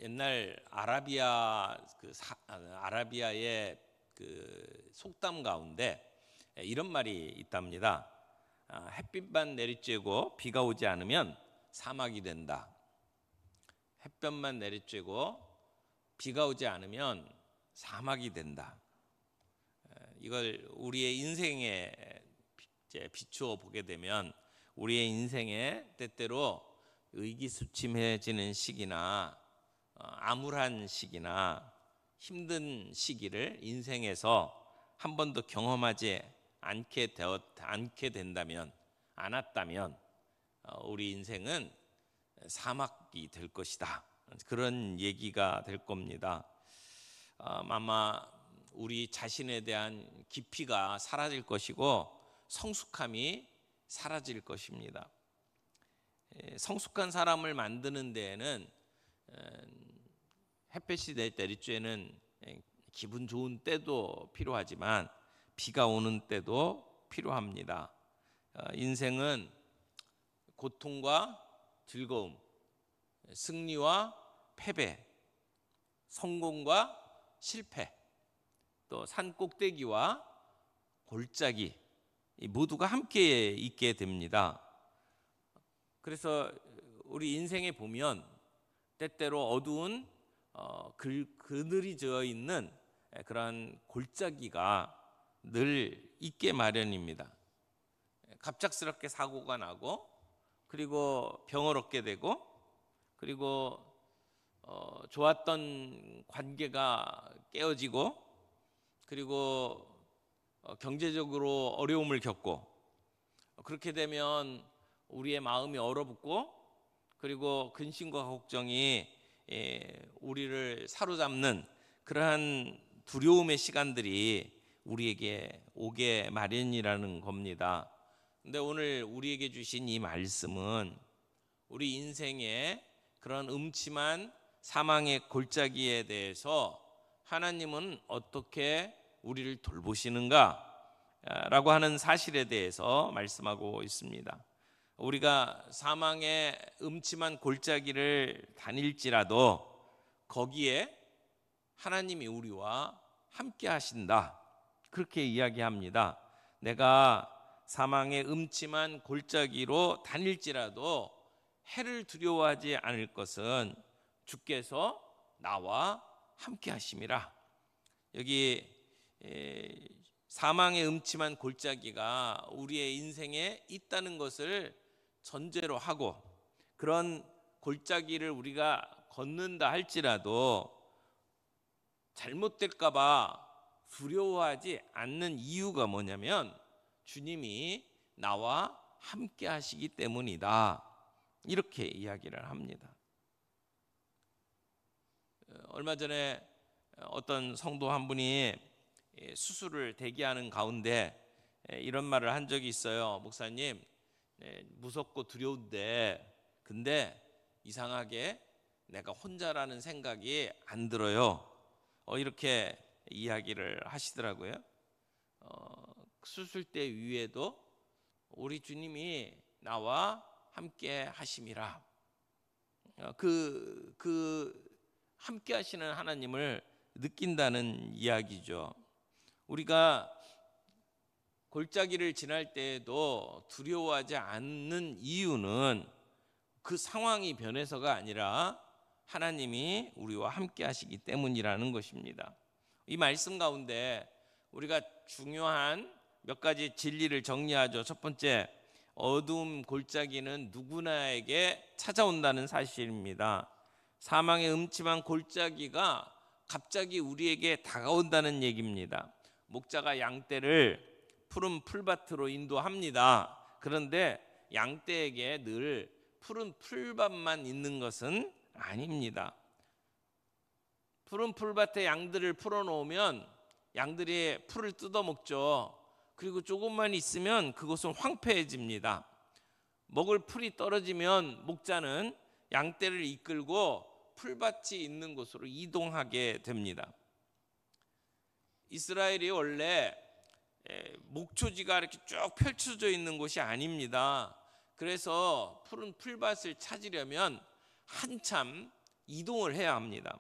옛날 아라비아의 그 속담 가운데 이런 말이 있답니다. 햇빛만 내리쬐고 비가 오지 않으면 사막이 된다. 햇볕만 내리쬐고 비가 오지 않으면 사막이 된다. 이걸 우리의 인생에 비추어 보게 되면 우리의 인생에 때때로 의기소침해지는 시기나 암울한 시기나 힘든 시기를 인생에서 한 번도 경험하지 않게 된다면, 않았다면 우리 인생은 사막이 될 것이다. 그런 얘기가 될 겁니다. 아마 우리 자신에 대한 깊이가 사라질 것이고 성숙함이 사라질 것입니다. 성숙한 사람을 만드는 데에는 햇볕이 내리쬐는 기분 좋은 때도 필요하지만 비가 오는 때도 필요합니다. 인생은 고통과 즐거움, 승리와 패배, 성공과 실패, 또 산 꼭대기와 골짜기 모두가 함께 있게 됩니다. 그래서 우리 인생에 보면 때때로 어두운 그늘이 져 있는 그런 골짜기가 늘 있게 마련입니다. 갑작스럽게 사고가 나고, 그리고 병을 얻게 되고, 그리고 좋았던 관계가 깨어지고, 그리고 경제적으로 어려움을 겪고, 그렇게 되면 우리의 마음이 얼어붙고, 그리고 근심과 걱정이 우리를 사로잡는 그러한 두려움의 시간들이 우리에게 오게 마련이라는 겁니다. 근데 오늘 우리에게 주신 이 말씀은 우리 인생의 그런 음침한 사망의 골짜기에 대해서 하나님은 어떻게 우리를 돌보시는가 라고 하는 사실에 대해서 말씀하고 있습니다. 우리가 사망의 음침한 골짜기를 다닐지라도 거기에 하나님이 우리와 함께 하신다, 그렇게 이야기합니다. 내가 사망의 음침한 골짜기로 다닐지라도 해를 두려워하지 않을 것은 주께서 나와 함께 하심이라. 여기 사망의 음침한 골짜기가 우리의 인생에 있다는 것을 전제로 하고, 그런 골짜기를 우리가 걷는다 할지라도 잘못될까 봐 두려워하지 않는 이유가 뭐냐면 주님이 나와 함께 하시기 때문이다, 이렇게 이야기를 합니다. 얼마 전에 어떤 성도 한 분이 수술을 대기하는 가운데 이런 말을 한 적이 있어요. 목사님, 무섭고 두려운데 근데 이상하게 내가 혼자라는 생각이 안 들어요. 이렇게 이야기를 하시더라고요. 수술대 위에도 우리 주님이 나와 함께 하심이라. 그 함께 하시는 하나님을 느낀다는 이야기죠. 우리가 골짜기를 지날 때에도 두려워하지 않는 이유는 그 상황이 변해서가 아니라 하나님이 우리와 함께 하시기 때문이라는 것입니다. 이 말씀 가운데 우리가 중요한 몇 가지 진리를 정리하죠. 첫 번째, 어두움 골짜기는 누구나에게 찾아온다는 사실입니다. 사망의 음침한 골짜기가 갑자기 우리에게 다가온다는 얘기입니다. 목자가 양떼를 푸른 풀밭으로 인도합니다. 그런데 양떼에게 늘 푸른 풀밭만 있는 것은 아닙니다. 푸른 풀밭에 양들을 풀어놓으면 양들이 풀을 뜯어먹죠. 그리고 조금만 있으면 그곳은 황폐해집니다. 먹을 풀이 떨어지면 목자는 양떼를 이끌고 풀밭이 있는 곳으로 이동하게 됩니다. 이스라엘이 원래 목초지가 이렇게 쭉 펼쳐져 있는 곳이 아닙니다. 그래서 푸른 풀밭을 찾으려면 한참 이동을 해야 합니다.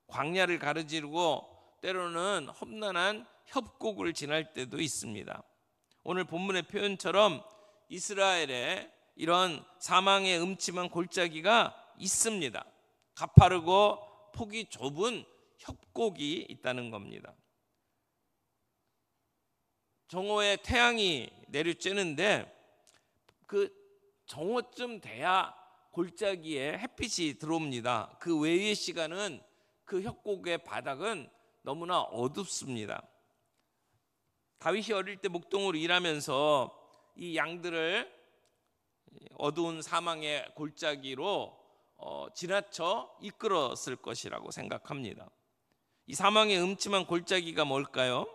광야를 가르지르고 때로는 험난한 협곡을 지날 때도 있습니다. 오늘 본문의 표현처럼 이스라엘에 이런 사망의 음침한 골짜기가 있습니다. 가파르고 폭이 좁은 협곡이 있다는 겁니다. 정오에 태양이 내리쬐는데 그 정오쯤 돼야 골짜기에 햇빛이 들어옵니다. 그 외의 시간은 그 협곡의 바닥은 너무나 어둡습니다. 다윗이 어릴 때 목동으로 일하면서 이 양들을 어두운 사망의 골짜기로 지나쳐 이끌었을 것이라고 생각합니다. 이 사망의 음침한 골짜기가 뭘까요?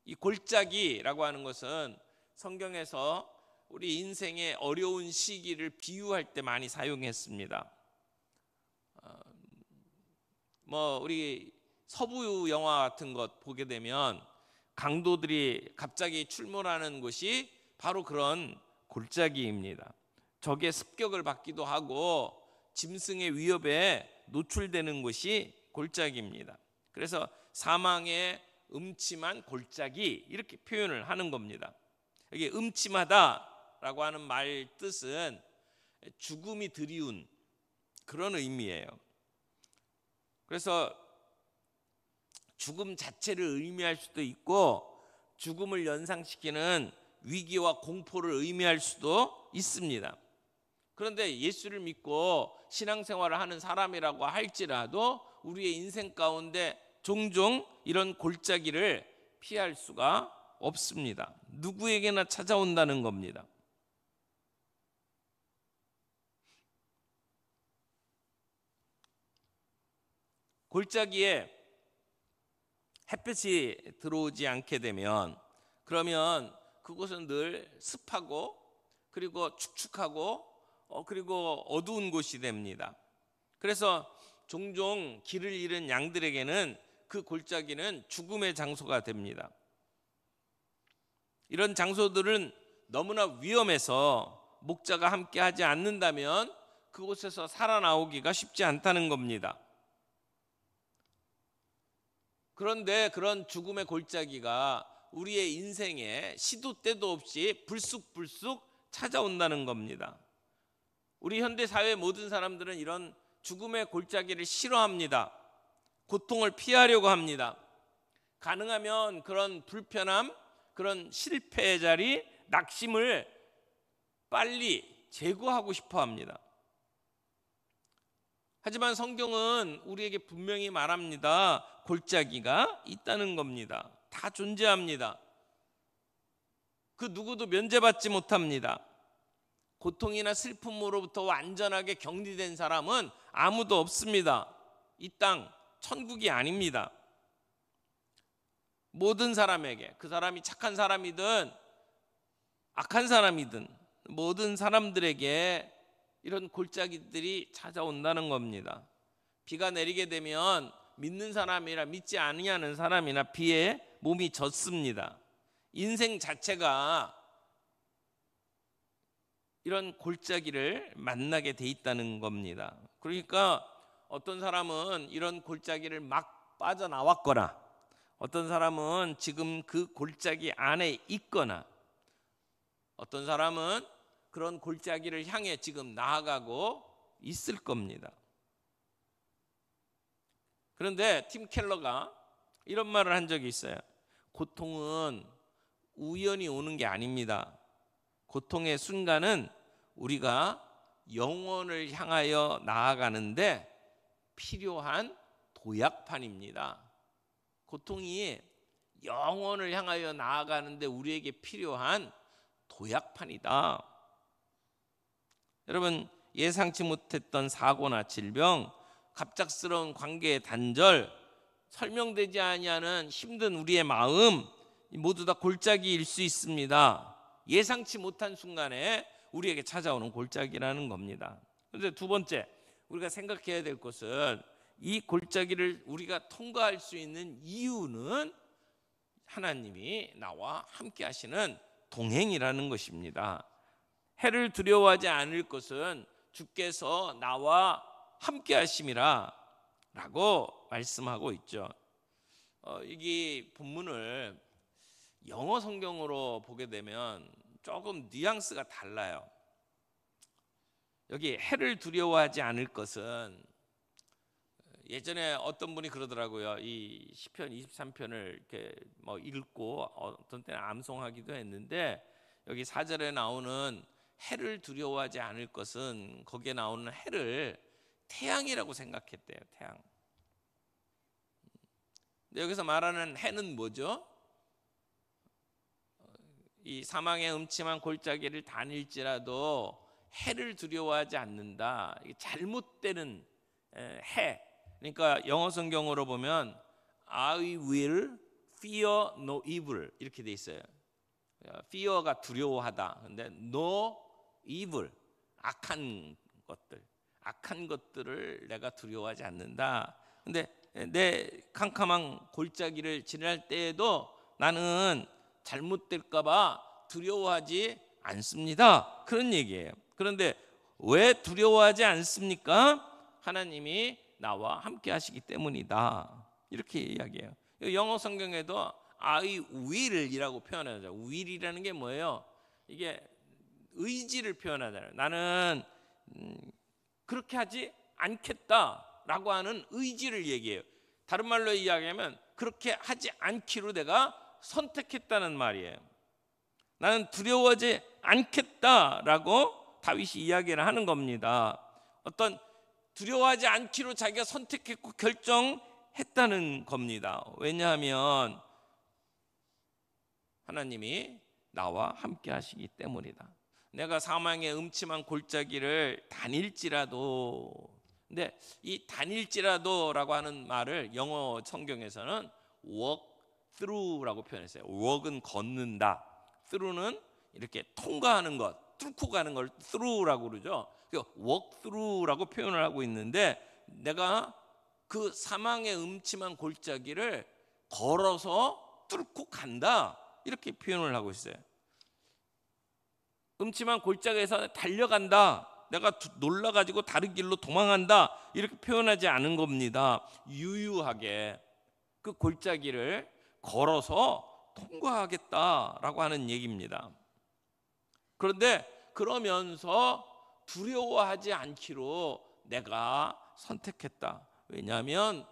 이 골짜기라고 하는 것은 성경에서 우리 인생의 어려운 시기를 비유할 때 많이 사용했습니다. 우리 서부 영화 같은 것 보게 되면 강도들이 갑자기 출몰하는 곳이 바로 그런 골짜기입니다. 적의 습격을 받기도 하고 짐승의 위협에 노출되는 곳이 골짜기입니다. 그래서 사망의 음침한 골짜기 이렇게 표현을 하는 겁니다. 이게 음침하다라고 하는 말 뜻은 죽음이 드리운 그런 의미예요. 그래서 죽음 자체를 의미할 수도 있고 죽음을 연상시키는 위기와 공포를 의미할 수도 있습니다. 그런데 예수를 믿고 신앙생활을 하는 사람이라고 할지라도 우리의 인생 가운데 종종 이런 골짜기를 피할 수가 없습니다. 누구에게나 찾아온다는 겁니다. 골짜기에 햇빛이 들어오지 않게 되면 그러면 그곳은 늘 습하고 그리고 축축하고 그리고 어두운 곳이 됩니다. 그래서 종종 길을 잃은 양들에게는 그 골짜기는 죽음의 장소가 됩니다. 이런 장소들은 너무나 위험해서 목자가 함께 하지 않는다면 그곳에서 살아나오기가 쉽지 않다는 겁니다. 그런데 그런 죽음의 골짜기가 우리의 인생에 시도 때도 없이 불쑥불쑥 찾아온다는 겁니다. 우리 현대사회 모든 사람들은 이런 죽음의 골짜기를 싫어합니다. 고통을 피하려고 합니다. 가능하면 그런 불편함, 그런 실패의 자리, 낙심을 빨리 제거하고 싶어 합니다. 하지만 성경은 우리에게 분명히 말합니다. 골짜기가 있다는 겁니다. 다 존재합니다. 그 누구도 면제받지 못합니다. 고통이나 슬픔으로부터 완전하게 격리된 사람은 아무도 없습니다. 이 땅 천국이 아닙니다. 모든 사람에게, 그 사람이 착한 사람이든 악한 사람이든 모든 사람들에게 이런 골짜기들이 찾아온다는 겁니다. 비가 내리게 되면 믿는 사람이나 믿지 아니하는 사람이나 비에 몸이 젖습니다. 인생 자체가 이런 골짜기를 만나게 돼 있다는 겁니다. 그러니까 어떤 사람은 이런 골짜기를 막 빠져나왔거나 어떤 사람은 지금 그 골짜기 안에 있거나 어떤 사람은 그런 골짜기를 향해 지금 나아가고 있을 겁니다. 그런데 팀 켈러가 이런 말을 한 적이 있어요. 고통은 우연히 오는 게 아닙니다. 고통의 순간은 우리가 영원을 향하여 나아가는데 필요한 도약판입니다. 고통이 영원을 향하여 나아가는데 우리에게 필요한 도약판이다. 여러분, 예상치 못했던 사고나 질병, 갑작스러운 관계의 단절, 설명되지 아니하는 힘든 우리의 마음 모두 다 골짜기일 수 있습니다. 예상치 못한 순간에 우리에게 찾아오는 골짜기라는 겁니다. 그런데 두 번째, 우리가 생각해야 될 것은 이 골짜기를 우리가 통과할 수 있는 이유는 하나님이 나와 함께 하시는 동행이라는 것입니다. 해를 두려워하지 않을 것은 주께서 나와 함께 하심이라 라고 말씀하고 있죠. 이게 본문을 영어 성경으로 보게 되면 조금 뉘앙스가 달라요. 여기 해를 두려워하지 않을 것은, 예전에 어떤 분이 그러더라고요. 이 시편 23편을 이렇게 읽고 어떤 때는 암송하기도 했는데, 여기 4절에 나오는 해를 두려워하지 않을 것은, 거기에 나오는 해를 태양이라고 생각했대요. 태양. 근데 여기서 말하는 해는 뭐죠? 이 사망의 음침한 골짜기를 다닐지라도 해를 두려워하지 않는다. 이게 잘못되는 해. 그러니까 영어 성경으로 보면 I will fear no evil 이렇게 돼 있어요. fear가 두려워하다. 근데 no evil, 악한 것들을 내가 두려워하지 않는다. 근데 내 캄캄한 골짜기를 지날 때에도 나는 잘못될까 봐 두려워하지 않습니다. 그런 얘기예요. 그런데 왜 두려워하지 않습니까? 하나님이 나와 함께 하시기 때문이다. 이렇게 이야기해요. 영어 성경에도 I will이라고 표현하죠. will이라는 게 뭐예요? 이게 의지를 표현하잖아요. 나는 그렇게 하지 않겠다라고 하는 의지를 얘기해요. 다른 말로 이야기하면 그렇게 하지 않기로 내가 선택했다는 말이에요. 나는 두려워하지 않겠다라고 다윗이 이야기를 하는 겁니다. 어떤 두려워하지 않기로 자기가 선택했고 결정했다는 겁니다. 왜냐하면 하나님이 나와 함께 하시기 때문이다. 내가 사망의 음침한 골짜기를 다닐지라도, 근데 이 다닐지라도라고 하는 말을 영어 성경에서는 walk through라고 표현했어요. walk은 걷는다, through는 이렇게 통과하는 것, 뚫고 가는 걸 through라고 그러죠. walk through라고 표현을 하고 있는데, 내가 그 사망의 음침한 골짜기를 걸어서 뚫고 간다, 이렇게 표현을 하고 있어요. 음침한 골짜기에서 달려간다, 내가 놀라가지고 다른 길로 도망한다, 이렇게 표현하지 않은 겁니다. 유유하게 그 골짜기를 걸어서 통과하겠다라고 하는 얘기입니다. 그런데 그러면서 두려워하지 않기로 내가 선택했다. 왜냐하면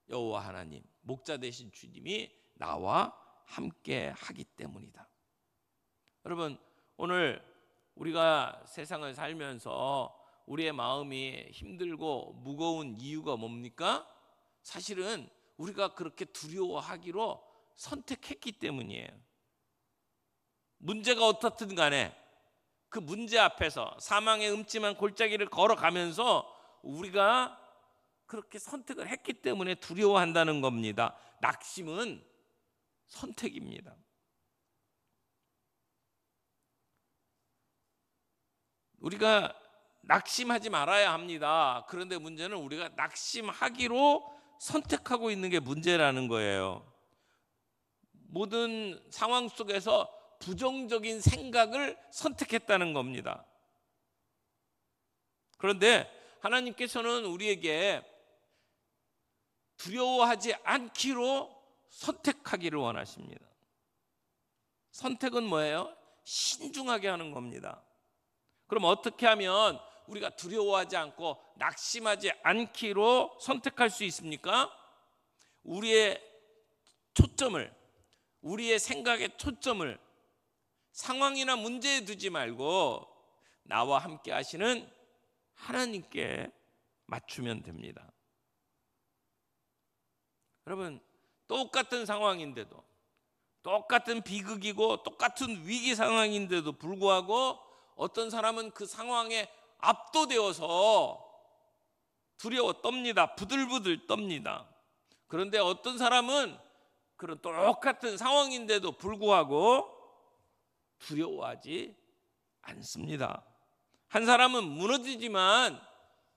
여호와 하나님, 목자 되신 주님이 나와 함께 하기 때문이다. 여러분, 오늘 우리가 세상을 살면서 우리의 마음이 힘들고 무거운 이유가 뭡니까? 사실은 우리가 그렇게 두려워하기로 선택했기 때문이에요. 문제가 어떻든 간에 그 문제 앞에서 사망의 음침한 골짜기를 걸어가면서 우리가 그렇게 선택을 했기 때문에 두려워한다는 겁니다. 낙심은 선택입니다. 우리가 낙심하지 말아야 합니다. 그런데 문제는 우리가 낙심하기로 선택하고 있는 게 문제라는 거예요. 모든 상황 속에서 부정적인 생각을 선택했다는 겁니다. 그런데 하나님께서는 우리에게 두려워하지 않기로 선택하기를 원하십니다. 선택은 뭐예요? 신중하게 하는 겁니다. 그럼 어떻게 하면 우리가 두려워하지 않고 낙심하지 않기로 선택할 수 있습니까? 우리의 초점을, 우리의 생각의 초점을 상황이나 문제에 두지 말고 나와 함께 하시는 하나님께 맞추면 됩니다. 여러분, 똑같은 상황인데도, 똑같은 비극이고 똑같은 위기 상황인데도 불구하고 어떤 사람은 그 상황에 압도되어서 두려워 떱니다. 부들부들 떱니다. 그런데 어떤 사람은 그런 똑같은 상황인데도 불구하고 두려워하지 않습니다. 한 사람은 무너지지만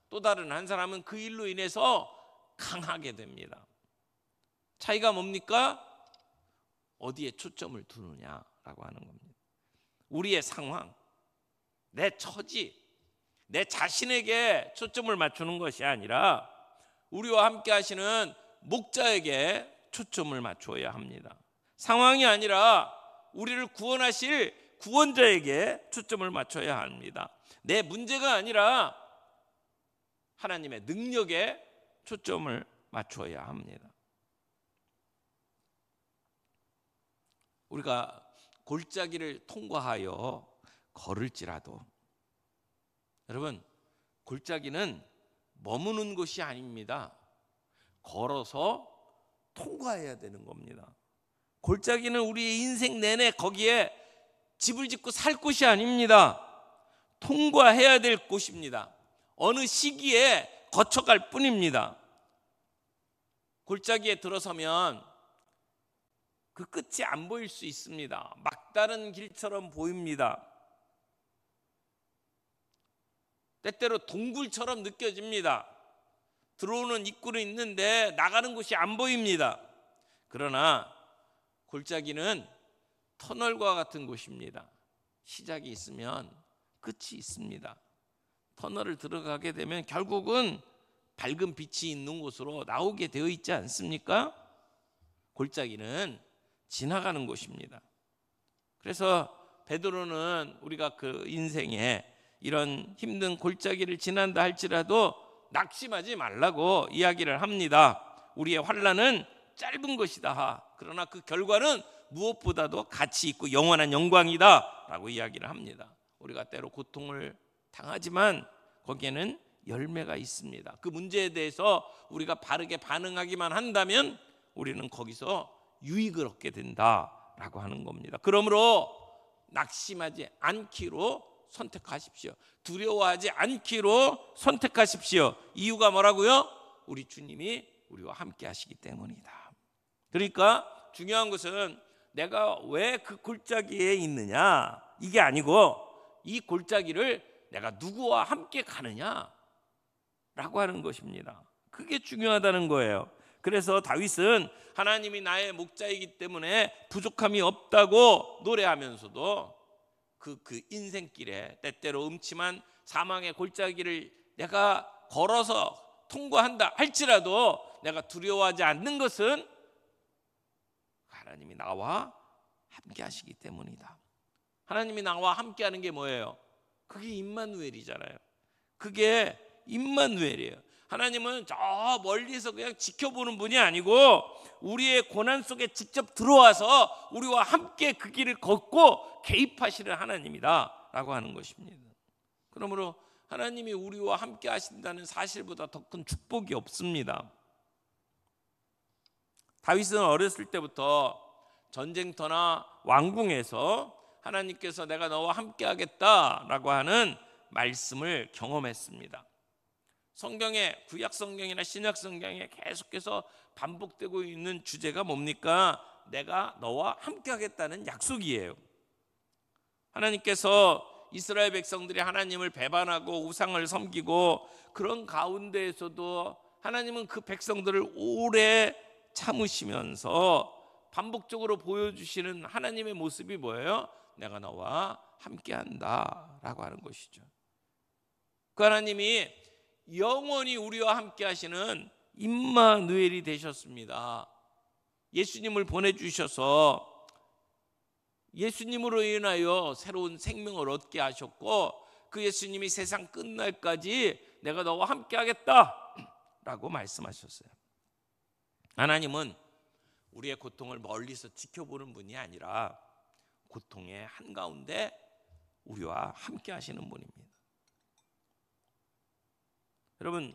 또 다른 한 사람은 그 일로 인해서 강하게 됩니다. 차이가 뭡니까? 어디에 초점을 두느냐라고 하는 겁니다. 우리의 상황, 내 처지, 내 자신에게 초점을 맞추는 것이 아니라 우리와 함께 하시는 목자에게 초점을 맞추어야 합니다. 상황이 아니라 우리를 구원하실 구원자에게 초점을 맞춰야 합니다. 내 문제가 아니라 하나님의 능력에 초점을 맞춰야 합니다. 우리가 골짜기를 통과하여 걸을지라도, 여러분, 골짜기는 머무는 곳이 아닙니다. 걸어서 통과해야 되는 겁니다. 골짜기는 우리의 인생 내내 거기에 집을 짓고 살 곳이 아닙니다. 통과해야 될 곳입니다. 어느 시기에 거쳐갈 뿐입니다. 골짜기에 들어서면 그 끝이 안 보일 수 있습니다. 막다른 길처럼 보입니다. 때때로 동굴처럼 느껴집니다. 들어오는 입구는 있는데 나가는 곳이 안 보입니다. 그러나 골짜기는 터널과 같은 곳입니다. 시작이 있으면 끝이 있습니다. 터널을 들어가게 되면 결국은 밝은 빛이 있는 곳으로 나오게 되어 있지 않습니까? 골짜기는 지나가는 곳입니다. 그래서 베드로는 우리가 그 인생에 이런 힘든 골짜기를 지난다 할지라도 낙심하지 말라고 이야기를 합니다. 우리의 환난은 짧은 것이다. 그러나 그 결과는 무엇보다도 가치 있고 영원한 영광이다 라고 이야기를 합니다. 우리가 때로 고통을 당하지만 거기에는 열매가 있습니다. 그 문제에 대해서 우리가 바르게 반응하기만 한다면 우리는 거기서 유익을 얻게 된다라고 하는 겁니다. 그러므로 낙심하지 않기로 선택하십시오. 두려워하지 않기로 선택하십시오. 이유가 뭐라고요? 우리 주님이 우리와 함께 하시기 때문이다. 그러니까 중요한 것은 내가 왜 그 골짜기에 있느냐, 이게 아니고 이 골짜기를 내가 누구와 함께 가느냐라고 하는 것입니다. 그게 중요하다는 거예요. 그래서 다윗은 하나님이 나의 목자이기 때문에 부족함이 없다고 노래하면서도 그 인생길에 때때로 음침한 사망의 골짜기를 내가 걸어서 통과한다 할지라도 내가 두려워하지 않는 것은 하나님이 나와 함께 하시기 때문이다. 하나님이 나와 함께 하는 게 뭐예요? 그게 임마누엘이잖아요. 그게 임마누엘이에요. 하나님은 저 멀리서 그냥 지켜보는 분이 아니고 우리의 고난 속에 직접 들어와서 우리와 함께 그 길을 걷고 개입하시는 하나님이다 라고 하는 것입니다. 그러므로 하나님이 우리와 함께 하신다는 사실보다 더 큰 축복이 없습니다. 다윗은 어렸을 때부터 전쟁터나 왕궁에서 하나님께서 내가 너와 함께 하겠다라고 하는 말씀을 경험했습니다. 성경에, 구약 성경이나 신약 성경에 계속해서 반복되고 있는 주제가 뭡니까? 내가 너와 함께 하겠다는 약속이에요. 하나님께서 이스라엘 백성들이 하나님을 배반하고 우상을 섬기고 그런 가운데에서도 하나님은 그 백성들을 오래 참으시면서 반복적으로 보여주시는 하나님의 모습이 뭐예요? 내가 너와 함께한다 라고 하는 것이죠. 그 하나님이 영원히 우리와 함께 하시는 임마누엘이 되셨습니다. 예수님을 보내주셔서 예수님으로 인하여 새로운 생명을 얻게 하셨고 그 예수님이 세상 끝날까지 내가 너와 함께 하겠다 라고 말씀하셨어요. 하나님은 우리의 고통을 멀리서 지켜보는 분이 아니라 고통의 한가운데 우리와 함께 하시는 분입니다. 여러분,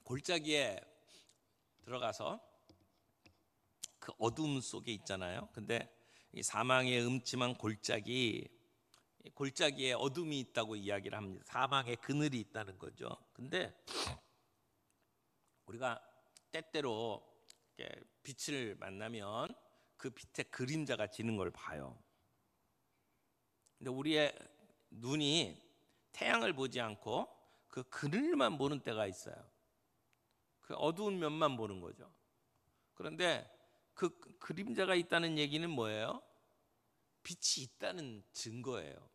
골짜기에 들어가서 그 어둠 속에 있잖아요. 근데 이 사망의 음침한 골짜기에 어둠이 있다고 이야기를 합니다. 사망의 그늘이 있다는 거죠. 근데 우리가 때때로 빛을 만나면 그 빛에 그림자가 지는 걸 봐요. 근데 우리의 눈이 태양을 보지 않고 그 그늘만 보는 때가 있어요. 그 어두운 면만 보는 거죠. 그런데 그 그림자가 있다는 얘기는 뭐예요? 빛이 있다는 증거예요.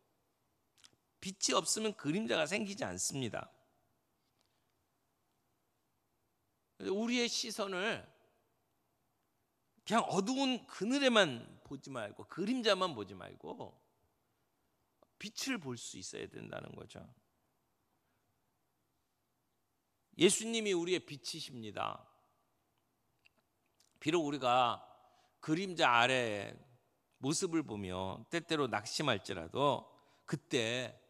빛이 없으면 그림자가 생기지 않습니다. 우리의 시선을 그냥 어두운 그늘에만 보지 말고, 그림자만 보지 말고 빛을 볼 수 있어야 된다는 거죠. 예수님이 우리의 빛이십니다. 비록 우리가 그림자 아래 모습을 보며 때때로 낙심할지라도 그때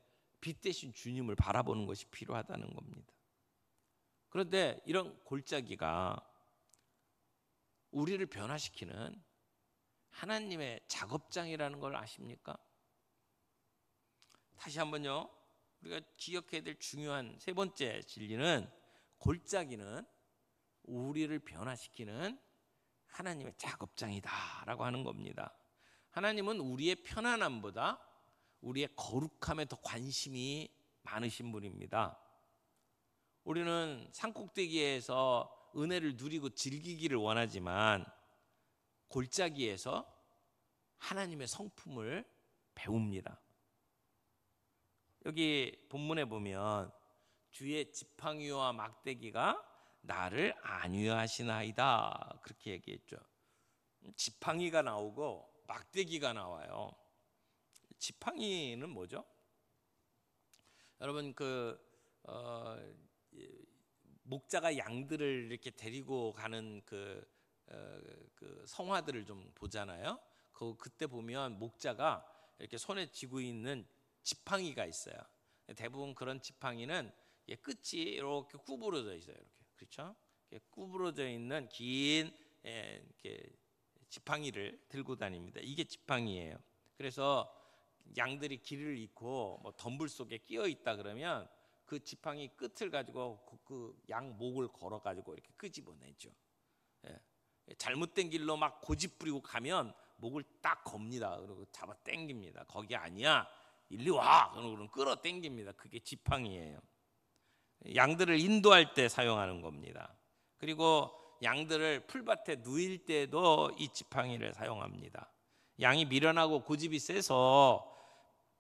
빛 대신 주님을 바라보는 것이 필요하다는 겁니다. 그런데 이런 골짜기가 우리를 변화시키는 하나님의 작업장이라는 걸 아십니까? 다시 한번요, 우리가 기억해야 될 중요한 세 번째 진리는, 골짜기는 우리를 변화시키는 하나님의 작업장이다라고 하는 겁니다. 하나님은 우리의 편안함보다 우리의 거룩함에 더 관심이 많으신 분입니다. 우리는 산꼭대기에서 은혜를 누리고 즐기기를 원하지만 골짜기에서 하나님의 성품을 배웁니다. 여기 본문에 보면 주의 지팡이와 막대기가 나를 안위하시나이다, 그렇게 얘기했죠. 지팡이가 나오고 막대기가 나와요. 지팡이는 뭐죠? 여러분, 목자가 양들을 이렇게 데리고 가는 그 성화들을 좀 보잖아요. 그때 보면 목자가 이렇게 손에 쥐고 있는 지팡이가 있어요. 대부분 그런 지팡이는 끝이 이렇게 구부러져 있어요. 이렇게, 그렇죠? 이렇게 구부러져 있는 긴 이렇게 지팡이를 들고 다닙니다. 이게 지팡이예요. 그래서 양들이 길을 잃고 뭐 덤불 속에 끼어 있다 그러면 그 지팡이 끝을 가지고 그 양 목을 걸어 가지고 이렇게 끄집어내죠. 잘못된 길로 막 고집 부리고 가면 목을 딱 겁니다. 그리고 잡아 당깁니다. 거기 아니야, 일리 와, 그러고 끌어 당깁니다. 그게 지팡이예요. 양들을 인도할 때 사용하는 겁니다. 그리고 양들을 풀밭에 누일 때도 이 지팡이를 사용합니다. 양이 미련하고 고집이 세서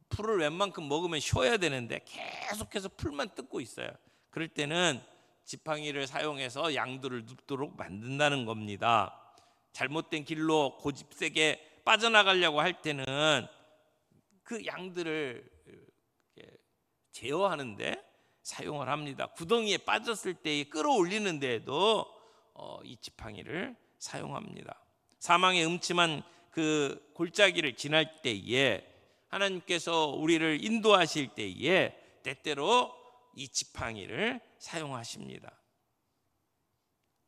풀을 웬만큼 먹으면 쉬어야 되는데 계속해서 풀만 뜯고 있어요. 그럴 때는 지팡이를 사용해서 양들을 눕도록 만든다는 겁니다. 잘못된 길로 고집세게 빠져나가려고 할 때는 그 양들을 제어하는데 사용을 합니다. 구덩이에 빠졌을 때 끌어올리는 데에도 이 지팡이를 사용합니다. 사망의 음침한 그 골짜기를 지날 때에 하나님께서 우리를 인도하실 때에 때때로 이 지팡이를 사용하십니다.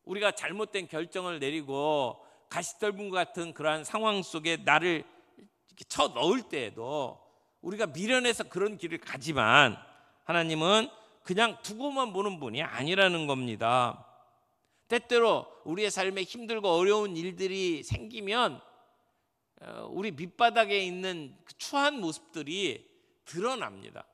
우리가 잘못된 결정을 내리고 가시떨분 같은 그러한 상황 속에 나를 이렇게 쳐 넣을 때에도 우리가 미련해서 그런 길을 가지만 하나님은 그냥 두고만 보는 분이 아니라는 겁니다. 때때로 우리의 삶에 힘들고 어려운 일들이 생기면 우리 밑바닥에 있는 그 추한 모습들이 드러납니다.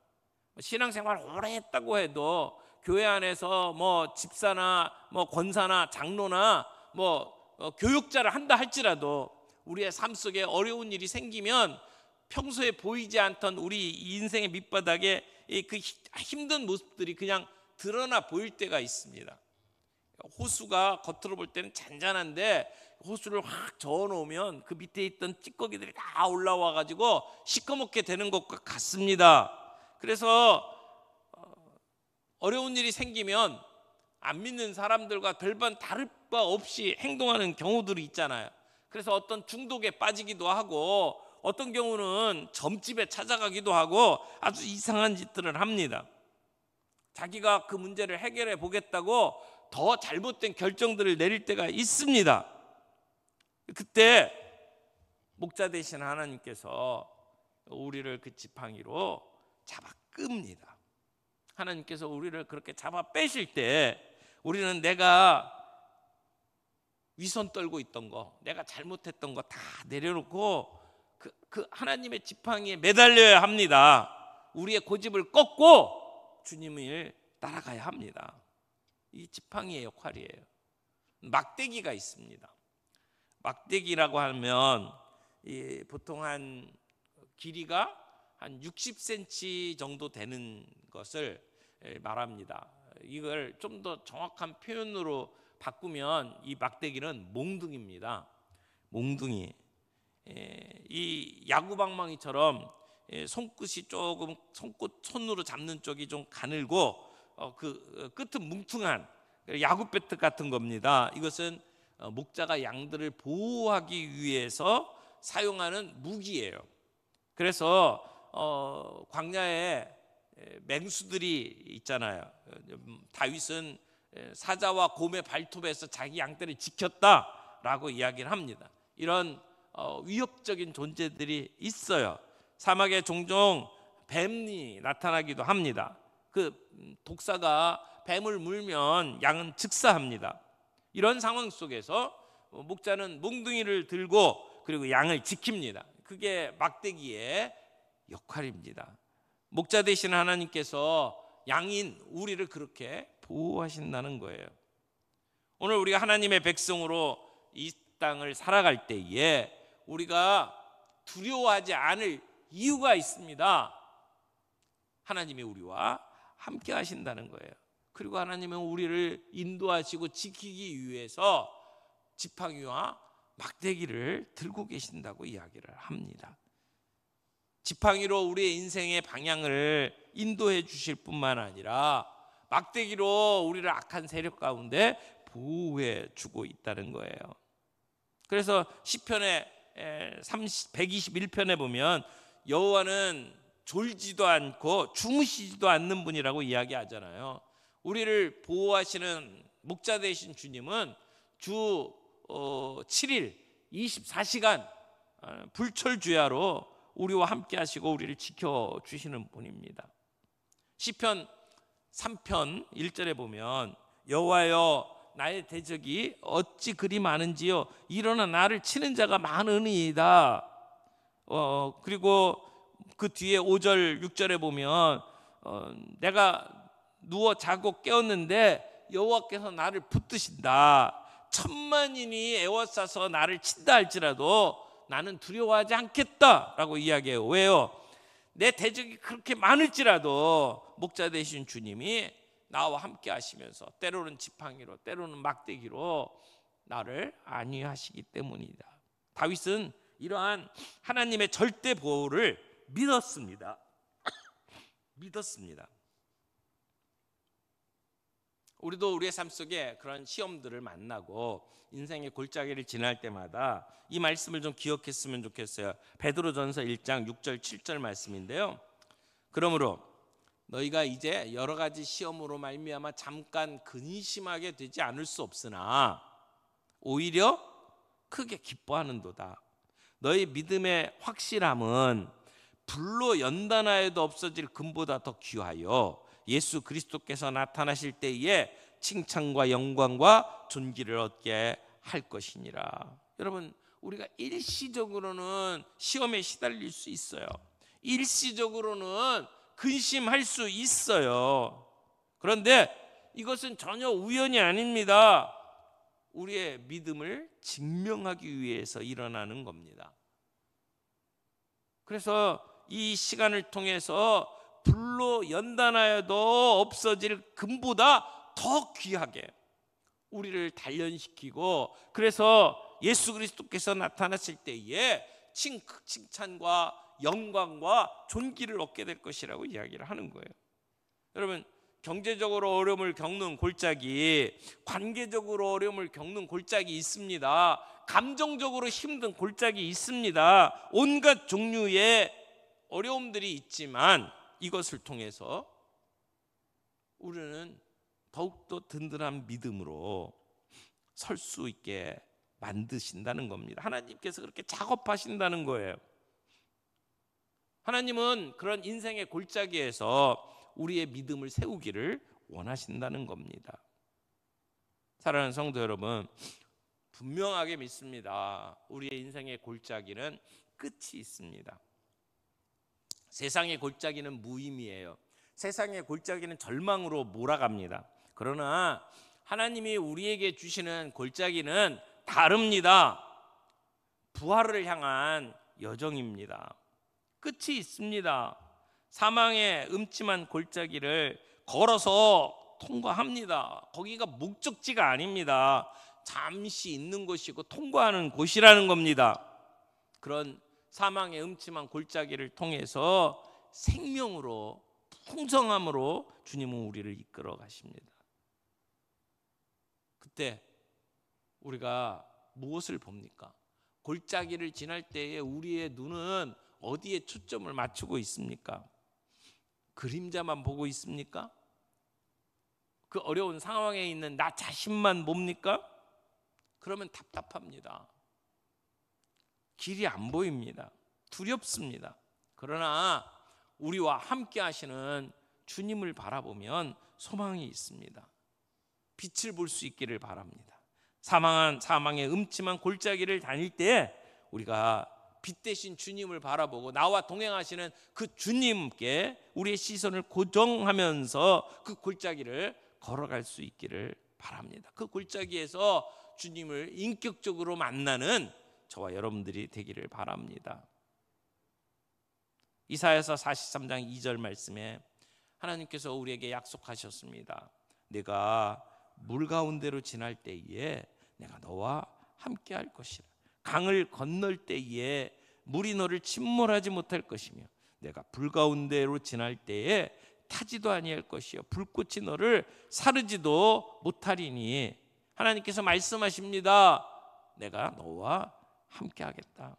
신앙생활 오래 했다고 해도 교회 안에서 뭐 집사나 뭐 권사나 장로나 뭐 교육자를 한다 할지라도 우리의 삶 속에 어려운 일이 생기면 평소에 보이지 않던 우리 인생의 밑바닥에 그 힘든 모습들이 그냥 드러나 보일 때가 있습니다. 호수가 겉으로 볼 때는 잔잔한데 호수를 확 저어 놓으면 그 밑에 있던 찌꺼기들이 다 올라와 가지고 시커멓게 되는 것과 같습니다. 그래서 어려운 일이 생기면 안 믿는 사람들과 별반 다를 바 없이 행동하는 경우들이 있잖아요. 그래서 어떤 중독에 빠지기도 하고 어떤 경우는 점집에 찾아가기도 하고 아주 이상한 짓들을 합니다. 자기가 그 문제를 해결해 보겠다고 더 잘못된 결정들을 내릴 때가 있습니다. 그때 목자 되신 하나님께서 우리를 그 지팡이로 잡아 끕니다. 하나님께서 우리를 그렇게 잡아 빼실 때 우리는 내가 위선 떨고 있던 거, 내가 잘못했던 거 다 내려놓고 그 하나님의 지팡이에 매달려야 합니다. 우리의 고집을 꺾고 주님을 따라가야 합니다. 이 지팡이의 역할이에요. 막대기가 있습니다. 막대기라고 하면 보통 한 길이가 한 60cm 정도 되는 것을 말합니다. 이걸 좀 더 정확한 표현으로 바꾸면 이 막대기는 몽둥이입니다. 몽둥이. 이 야구방망이처럼 손끝이 조금 손으로 잡는 쪽이 좀 가늘고 그 끝은 뭉퉁한 야구 배트 같은 겁니다. 이것은 목자가 양들을 보호하기 위해서 사용하는 무기예요. 그래서 광야에 맹수들이 있잖아요. 다윗은 사자와 곰의 발톱에서 자기 양떼를 지켰다라고 이야기를 합니다. 이런 위협적인 존재들이 있어요. 사막에 종종 뱀이 나타나기도 합니다. 그 독사가 뱀을 물면 양은 즉사합니다. 이런 상황 속에서 목자는 몽둥이를 들고 그리고 양을 지킵니다. 그게 막대기의 역할입니다. 목자 되신 하나님께서 양인 우리를 그렇게 보호하신다는 거예요. 오늘 우리가 하나님의 백성으로 이 땅을 살아갈 때에 우리가 두려워하지 않을 이유가 있습니다. 하나님이 우리와 함께 하신다는 거예요. 그리고 하나님은 우리를 인도하시고 지키기 위해서 지팡이와 막대기를 들고 계신다고 이야기를 합니다. 지팡이로 우리의 인생의 방향을 인도해 주실 뿐만 아니라 막대기로 우리를 악한 세력 가운데 보호해 주고 있다는 거예요. 그래서 시편의 121편에 보면 여호와는 졸지도 않고 주무시지도 않는 분이라고 이야기하잖아요. 우리를 보호하시는 목자 되신 주님은 주 7일 24시간 불철주야로 우리와 함께 하시고 우리를 지켜주시는 분입니다. 시편 3편 1절에 보면 여호와여 나의 대적이 어찌 그리 많은지요 일어나 나를 치는 자가 많으니이다. 그리고 그 뒤에 5절 6절에 보면 내가 누워 자고 깨었는데 여호와께서 나를 붙드신다. 천만인이 에워싸서 나를 친다 할지라도 나는 두려워하지 않겠다라고 이야기해요. 왜요? 내 대적이 그렇게 많을지라도 목자 되신 주님이 나와 함께 하시면서 때로는 지팡이로 때로는 막대기로 나를 안위하시기 때문이다. 다윗은 이러한 하나님의 절대 보호를 믿었습니다. 믿었습니다. 우리도 우리의 삶 속에 그런 시험들을 만나고 인생의 골짜기를 지날 때마다 이 말씀을 좀 기억했으면 좋겠어요. 베드로전서 1장 6절 7절 말씀인데요. 그러므로 너희가 이제 여러 가지 시험으로 말미암아 잠깐 근심하게 되지 않을 수 없으나 오히려 크게 기뻐하는도다. 너희 믿음의 확실함은 불로 연단하여도 없어질 금보다 더 귀하여 예수 그리스도께서 나타나실 때에 칭찬과 영광과 존귀를 얻게 할 것이니라. 여러분, 우리가 일시적으로는 시험에 시달릴 수 있어요. 일시적으로는 근심할 수 있어요. 그런데 이것은 전혀 우연이 아닙니다. 우리의 믿음을 증명하기 위해서 일어나는 겁니다. 그래서 이 시간을 통해서 불로 연단하여도 없어질 금보다 더 귀하게 우리를 단련시키고, 그래서 예수 그리스도께서 나타났을 때에 칭찬과 영광과 존귀를 얻게 될 것이라고 이야기를 하는 거예요. 여러분, 경제적으로 어려움을 겪는 골짜기, 관계적으로 어려움을 겪는 골짜기 있습니다. 감정적으로 힘든 골짜기 있습니다. 온갖 종류의 어려움들이 있지만 이것을 통해서 우리는 더욱더 든든한 믿음으로 설 수 있게 만드신다는 겁니다. 하나님께서 그렇게 작업하신다는 거예요. 하나님은 그런 인생의 골짜기에서 우리의 믿음을 세우기를 원하신다는 겁니다. 사랑하는 성도 여러분, 분명하게 믿습니다. 우리의 인생의 골짜기는 끝이 있습니다. 세상의 골짜기는 무의미해요. 세상의 골짜기는 절망으로 몰아갑니다. 그러나 하나님이 우리에게 주시는 골짜기는 다릅니다. 부활을 향한 여정입니다. 끝이 있습니다. 사망의 음침한 골짜기를 걸어서 통과합니다. 거기가 목적지가 아닙니다. 잠시 있는 곳이고 통과하는 곳이라는 겁니다. 그런 사망의 음침한 골짜기를 통해서 생명으로, 풍성함으로 주님은 우리를 이끌어 가십니다. 그때 우리가 무엇을 봅니까? 골짜기를 지날 때에 우리의 눈은 어디에 초점을 맞추고 있습니까? 그림자만 보고 있습니까? 그 어려운 상황에 있는 나 자신만 봅니까? 그러면 답답합니다. 길이 안 보입니다. 두렵습니다. 그러나 우리와 함께 하시는 주님을 바라보면 소망이 있습니다. 빛을 볼 수 있기를 바랍니다. 사망의 음침한 골짜기를 다닐 때 우리가 빛 대신 주님을 바라보고 나와 동행하시는 그 주님께 우리의 시선을 고정하면서 그 골짜기를 걸어갈 수 있기를 바랍니다. 그 골짜기에서 주님을 인격적으로 만나는 저와 여러분들이 되기를 바랍니다. 이사야서 43장 2절 말씀에 하나님께서 우리에게 약속하셨습니다. 내가 물 가운데로 지날 때에 내가 너와 함께 할 것이라. 강을 건널 때에 물이 너를 침몰하지 못할 것이며 내가 불 가운데로 지날 때에 타지도 아니할 것이요 불꽃이 너를 사르지도 못하리니. 하나님께서 말씀하십니다. 내가 너와 함께 하겠다.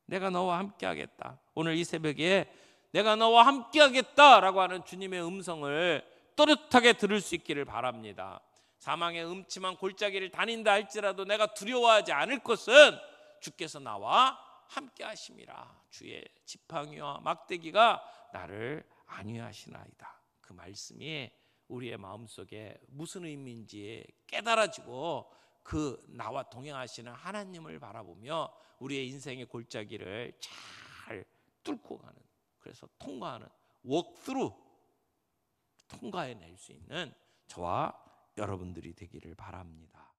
내가 너와 함께 하겠다. 오늘 이 새벽에 내가 너와 함께 하겠다라고 하는 주님의 음성을 또렷하게 들을 수 있기를 바랍니다. 사망의 음침한 골짜기를 다닌다 할지라도 내가 두려워하지 않을 것은 주께서 나와 함께 하심이라. 주의 지팡이와 막대기가 나를 안위하시나이다. 그 말씀이 우리의 마음속에 무슨 의미인지 깨달아지고 그 나와 동행하시는 하나님을 바라보며 우리의 인생의 골짜기를 잘 뚫고 가는, 그래서 통과하는 워크스루, 통과해낼 수 있는 저와 여러분들이 되기를 바랍니다.